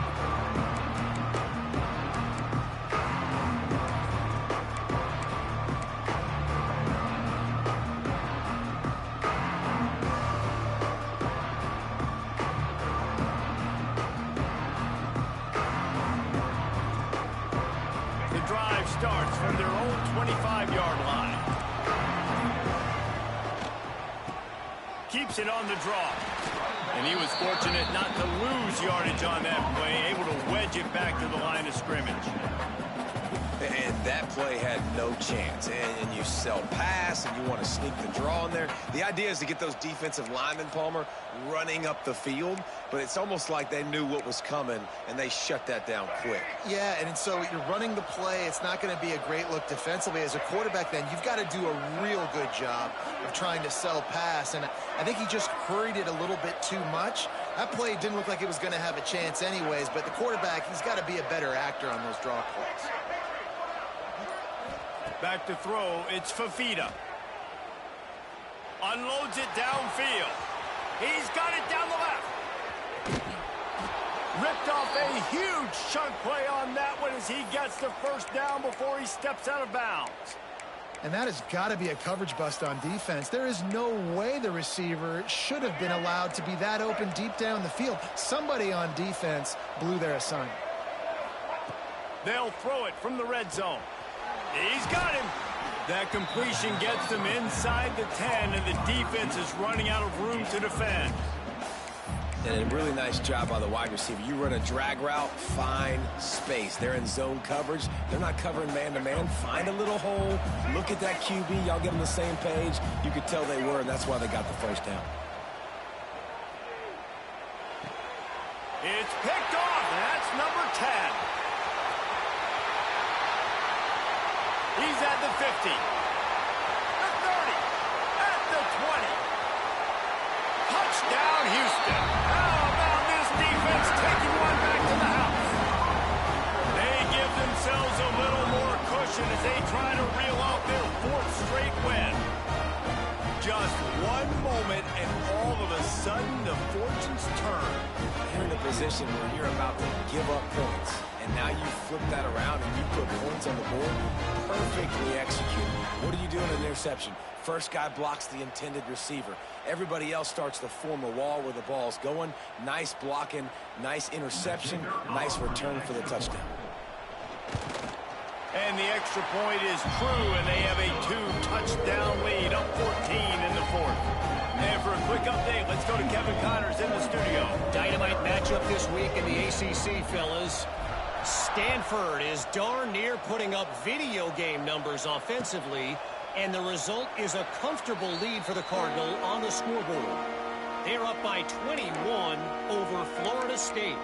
keeps it on the draw. And he was fortunate not to lose yardage on that play, able to wedge it back to the line of scrimmage. And that play had no chance. And you sell pass, and you want to sneak the draw in there. The idea is to get those defensive linemen, Palmer, running up the field. But it's almost like they knew what was coming, and they shut that down quick. Yeah, and so you're running the play. It's not going to be a great look defensively. As a quarterback, then, you've got to do a real good job of trying to sell pass. And I think he just hurried it a little bit too much. That play didn't look like it was going to have a chance anyways, but the quarterback, he's got to be a better actor on those draw plays. Back to throw, it's Fafita. Unloads it downfield. He's got it down the left. Ripped off a huge chunk play on that one as he gets the first down before he steps out of bounds. And that has got to be a coverage bust on defense. There is no way the receiver should have been allowed to be that open deep down the field. Somebody on defense blew their assignment. They'll throw it from the red zone. He's got him. That completion gets them inside the 10, and the defense is running out of room to defend. And a really nice job by the wide receiver. You run a drag route, find space. They're in zone coverage. They're not covering man-to-man. Find a little hole. Look at that QB. Y'all get on the same page. You could tell they were, and that's why they got the first down. It's picked off, and that's number 10. He's at the 50, the 30, at the 20. Touchdown, Houston. How about this defense taking one back to the house? They give themselves a little more cushion as they try to reel off their fourth straight win. Just one moment, and all of a sudden, the fortunes turn. You're in a position where you're about to give up points. And now you flip that around and you put points on the board. Perfectly executed. What do you do in an interception? First guy blocks the intended receiver. Everybody else starts to form a wall where the ball's going. Nice blocking, nice interception, nice return for the touchdown. And the extra point is true, and they have a 2-touchdown lead, up 14 in the fourth. And for a quick update, let's go to Kevin Connors in the studio. Dynamite matchup this week in the ACC, fellas. Stanford is darn near putting up video game numbers offensively, and the result is a comfortable lead for the Cardinal on the scoreboard. They're up by 21 over Florida State.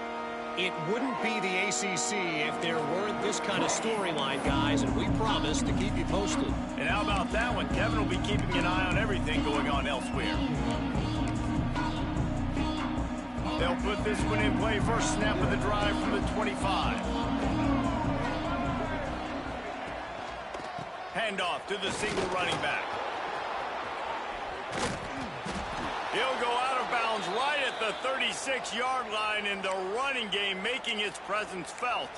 It wouldn't be the ACC if there weren't this kind of storyline, guys, and we promise to keep you posted. And how about that one? Kevin will be keeping an eye on everything going on elsewhere. They'll put this one in play. First snap of the drive from the 25. Handoff to the single running back. He'll go out of bounds right at the 36-yard line, and the running game making its presence felt.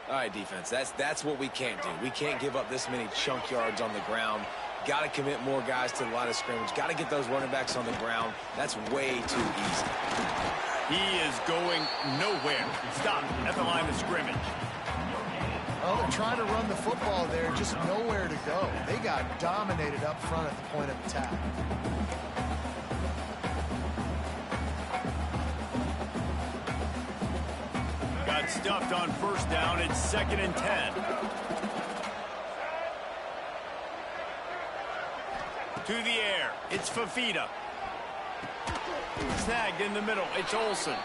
All right, defense, that's what we can't do. We can't give up this many chunk yards on the ground. Got to commit more guys to the line of scrimmage. Got to get those running backs on the ground. That's way too easy. He is going nowhere. Stop at the line of scrimmage. Oh, they're trying to run the football there, just nowhere to go. They got dominated up front at the point of attack. Got stuffed on first down. It's 2nd and 10. To the air, it's Fafita. Snagged in the middle, it's Olsen.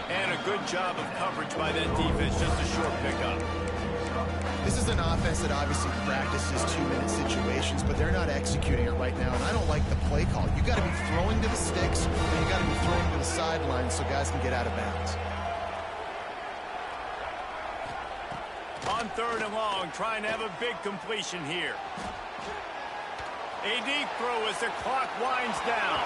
And a good job of coverage by that defense, just a short pickup. This is an offense that obviously practices 2-minute situations, but they're not executing it right now, and I don't like the play call. You got to be throwing to the sticks, and you got to be throwing to the sidelines so guys can get out of bounds. On 3rd and long, trying to have a big completion here. A deep throw as the clock winds down.